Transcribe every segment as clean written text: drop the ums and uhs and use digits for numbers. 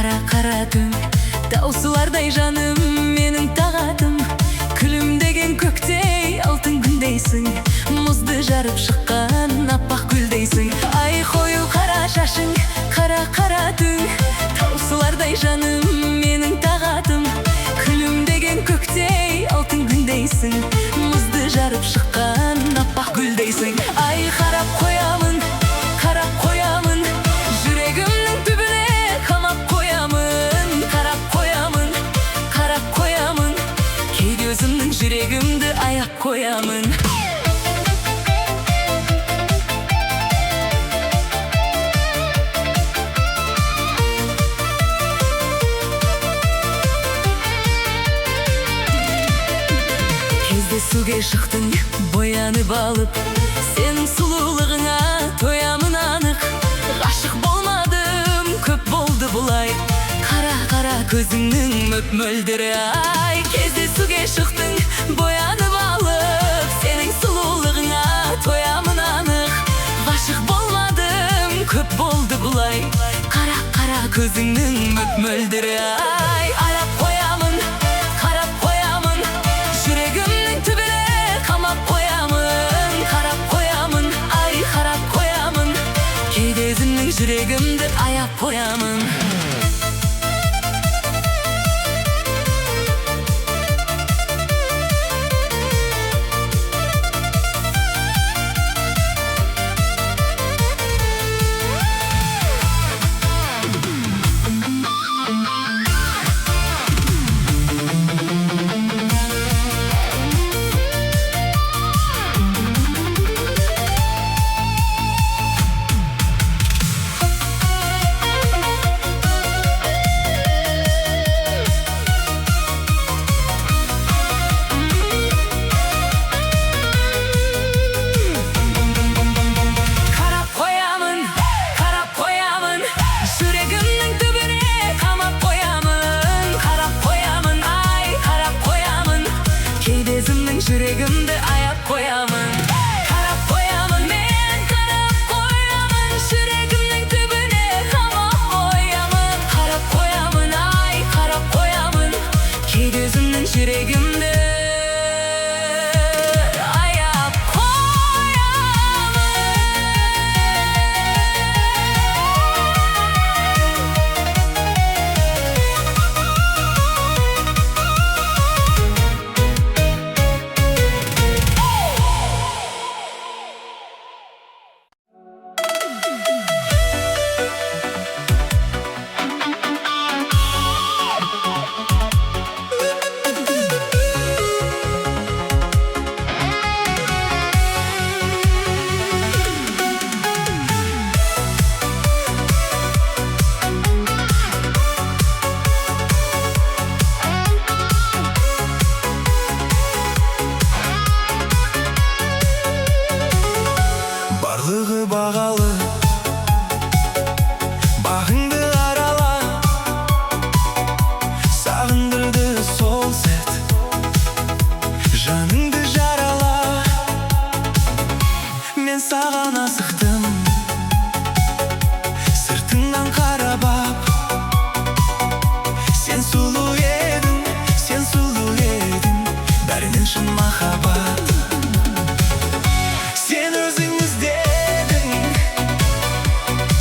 Қара түн таусылардай жаным менің тағатым, күлімдеген көктей алтын күндейсің, мұзды жарып шыққан аппақ гүлдейсің. Ай қою қара шашың, қара түн таусылардай жаным менің тағатым, күлімдеген көктей алтын күндейсің, мұзды жарып шыққан аппақ гүлдейсің. Ай қарап қоямын, жүрегімнің түбіне қамап қоямын. Қарап қоямын, кейде өзімнің жүрегімді аяп қоямын. Кездесуге шықтың боянып алып, сенің сұлулығыңа тоямын анық. Ғашық болмадым, көп болды бұлай, қара көзіңнің мөп-мөлдірі. Ай кездесуге шықтың боянып алып, сенің сұлулығыңа тоямын анық. Ғашық болмадым, көп болды бұлай, қара көзіңнің мөп-мөлдірі. Ай арап қоямын, қарап қоямын, жүрегімнің түбіне қамап қоямын. Қарап қоямын, ай қарап қоямын, кейде өзімнің жүрегімді аяп қоямын. Жүрегімді аяп қоямын. Қарап қоямын, мен қарап қоямын, жүрегімнің түбіне қамап қоямын. Қарап қоямын, ай қарап қоямын, кейде өзімнің жүрегімді аяп қоямын. Барлығы бағалы, бағыңды арала, сағындырды сол сәт, жаныңды жарала. Мен саған асықтым, сыртыңнан қарап ап, сен сұлу едің, бәрінен шын махаббат. Сен өзің іздедің,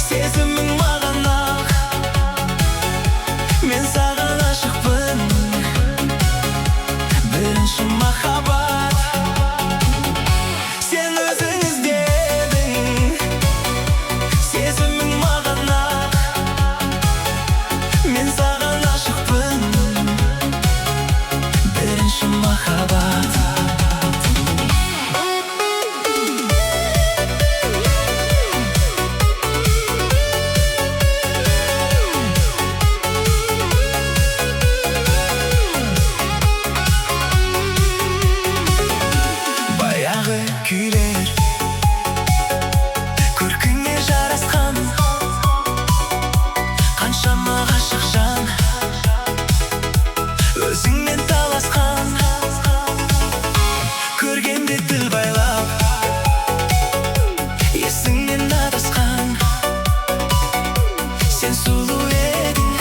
сезімің маған ақ, мен саған ашықпын, бірінші махаббат. Сен өзің іздедің, сезімің маған ақ, мен саған ашықпын, бірінші махаббат. Күйлер көркіңе жарасқан, қаншама ғашық жан өзіңмен таласқан. Көргенде тіл байлап, есіңнен адасқан. Сен сұлу едің,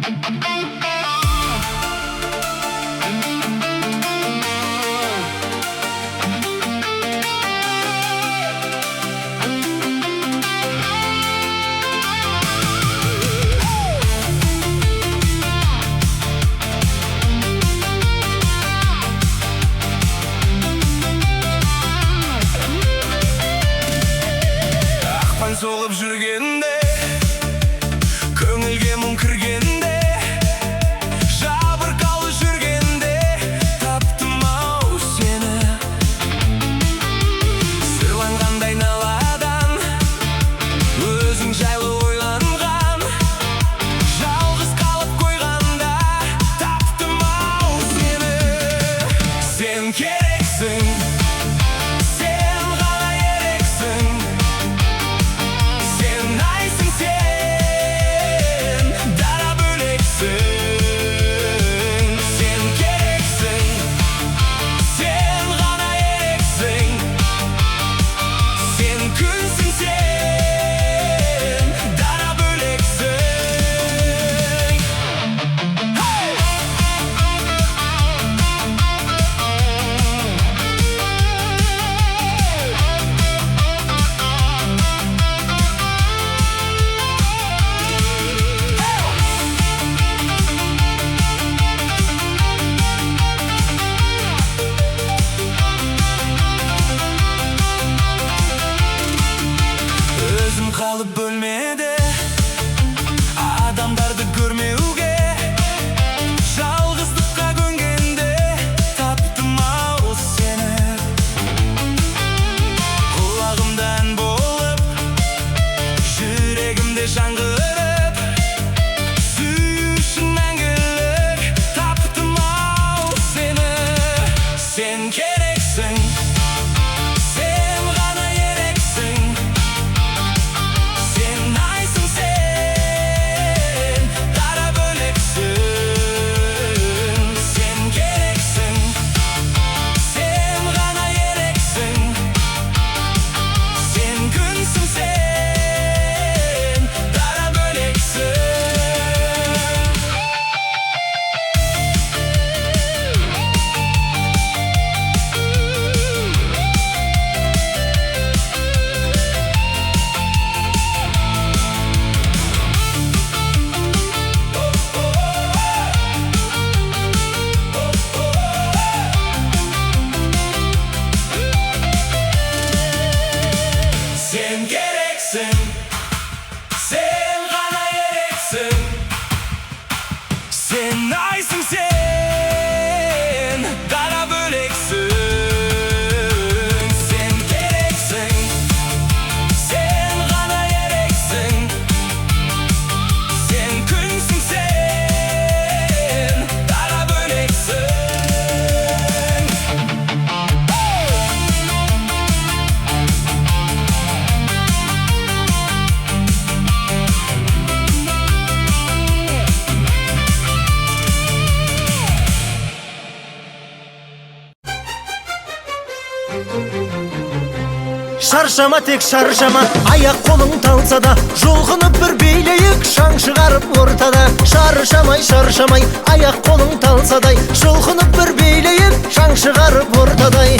Ақпан соғып жүргенде, көңілге мұң кіргенде, жабырқаулы жүргенде таптым-ау сені. Сырланғандай наладан өзің жайлы ойланған, жалғыз қалып қойғанда таптым-ау сені. Сен керексің, сен ғана ерексің, сен айсың, сен дара бөлексің. Сен керексің, сен ғана ерексің, сен күнсің, сен дара бөлексің. Өзім қалып бөлмеде, адамдарды көрмеуге, жалғыздыққа көнгенде таптым-ау сені. Құлағымда ән болып, жүрегімде жаңғырып, сүю үшін мәңгілік таптым-ау сені. Сен керексің, сен ғана ерексің, сен айсың, сен дара бөлексің. Сен керексің, сен ғана ерексің, сен күнсің, сен дара бөлексің. Сен керексің, сен ғана ерексің, сен айсың, сен дара бөлексің. Сен керексің, сен ғана ерексің, сен күнсің, сен дара бөлексің. Шаршама, тек шаршама, аяқ қолың талса да, жұлқынып бір билейік, шаң шығарып ортада. Шаршамай, шаршамай, аяқ қолың талсадай, жұлқынып бір билейік, шаң шығарып ортадай.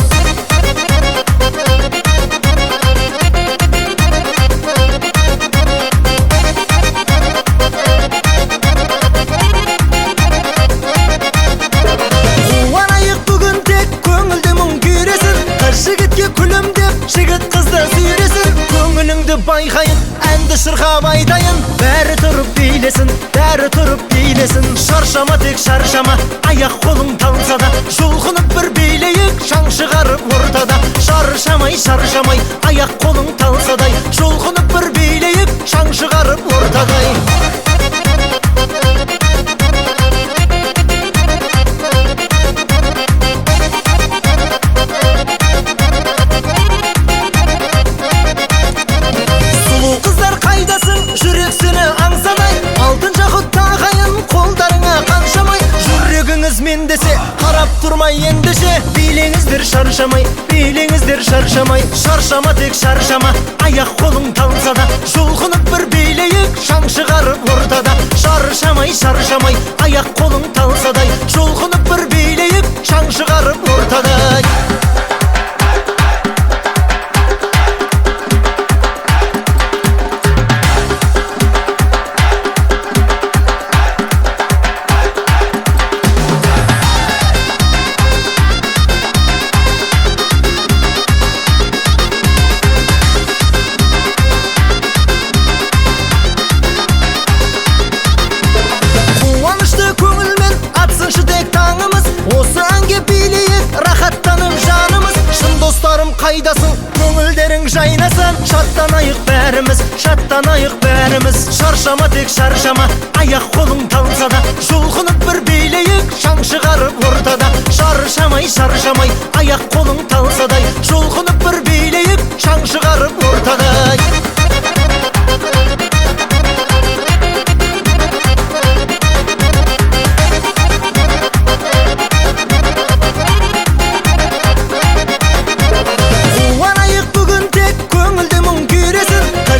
Қуанайық бүгін тек көңілде мұң күйресін, қыз жігітке күлімдеп, жігіт қызды сүйресін. Көңіліңді байқайын, әнді шырқап айтайын, бәрі тұрып билесін, бәрі тұрып билесін. Шаршама, тек шаршама, аяқ қолың талса да, жұлқынып бір билейік, шаң шығарып ортада. Шаршамай, шаршамай, аяқ қолың талсадай, жұлқынып бір билейік, шаң шығарып ортадай. Мендесе қарап тұрмай ендеше, билеңіздер шаршамай, билеңіздер шаршамай. Шаршама, тек шаршама, аяқ қолың талса да, жұлқынып бір билейік, шаң шығарып ортада. Шаршамай, шаршамай. шаршамай, аяқ қолың талсадай, жұлқынып бір билейік, шаң шығарып ортадай. Осы әнге билейік, рахаттанып жанымыз. Шын достарым қайдасың, көңілдерің жайнасын. Шаттанайық бәріміз, шаттанайық бәріміз. Шаршама тек шаршама, аяқ қолың талса да, жұлқынып бір билейік, шаң шығарып ортада. Шаршамай, шаршамай, аяқ қолың талсадай, жұлқынып бір билейік, шаң шығарып ортадай.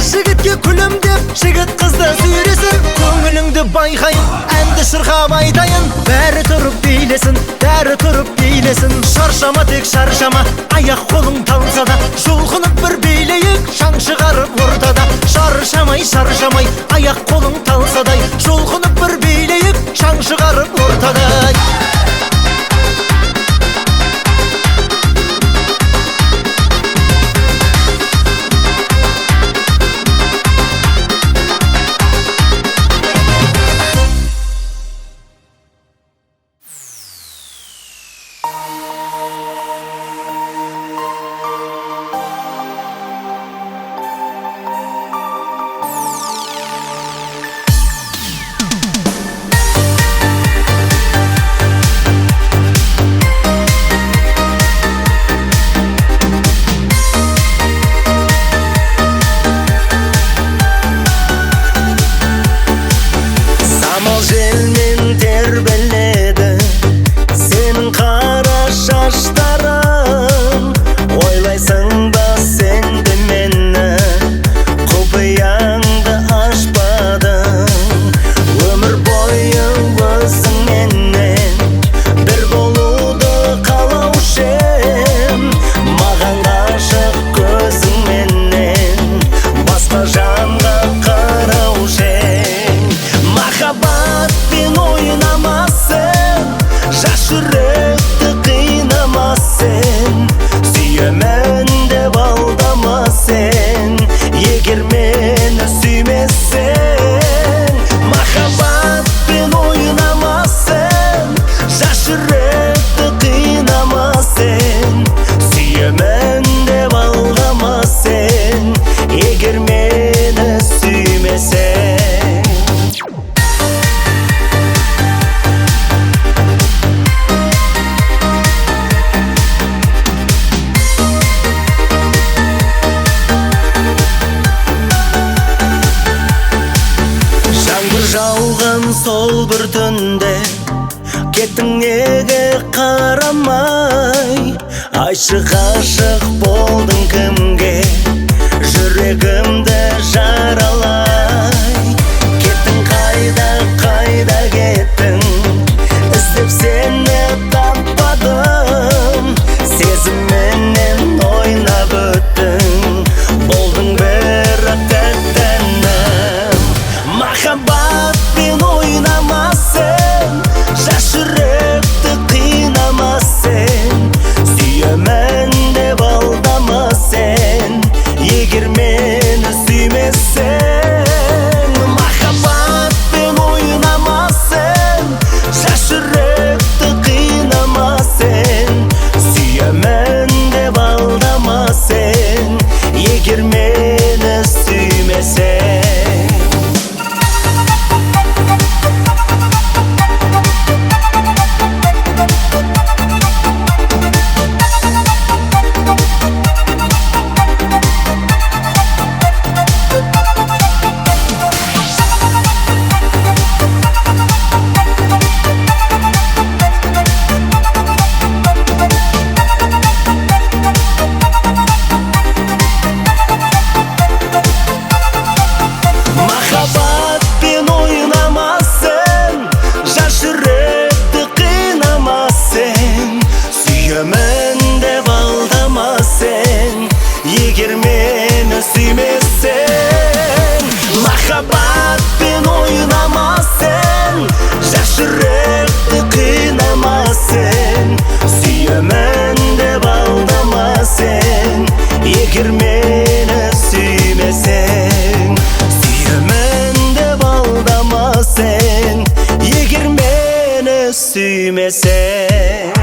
Жігітке күлімдеп, жігіт қызды сүйресін. Көңіліңді байқайын, әнді шырқап айтайын. Бәрі тұрып билесін, бәрі тұрып билесін. Шаршама тек шаршама, аяқ қолың талса да, жұлқынып бір билейік, шаң шығарып ортада. Шаршамай, шаршамай, аяқ қолың талсадай, жұлқынып бір билейік, шаң шығарып ортадай. Сол бір түнде кеттің неге қарамай, айшы ғашық болдың кімге, жүрегімді жаралай. Кеттің қайда, қайда кеттің, іздеп сені таппадым. Сезімменен ойнап өттің, болдың бірақ тәттәнім. Махаббатпен ойнамасын, жас жүректі қинамасын. Сүйемін деп алдамасын, егер мені сүймесең. Махаббатпен ойнамасын, жас жүректі қинамасын. Сүйемін деп алдамасын, егер мені сүймесең. сүймесең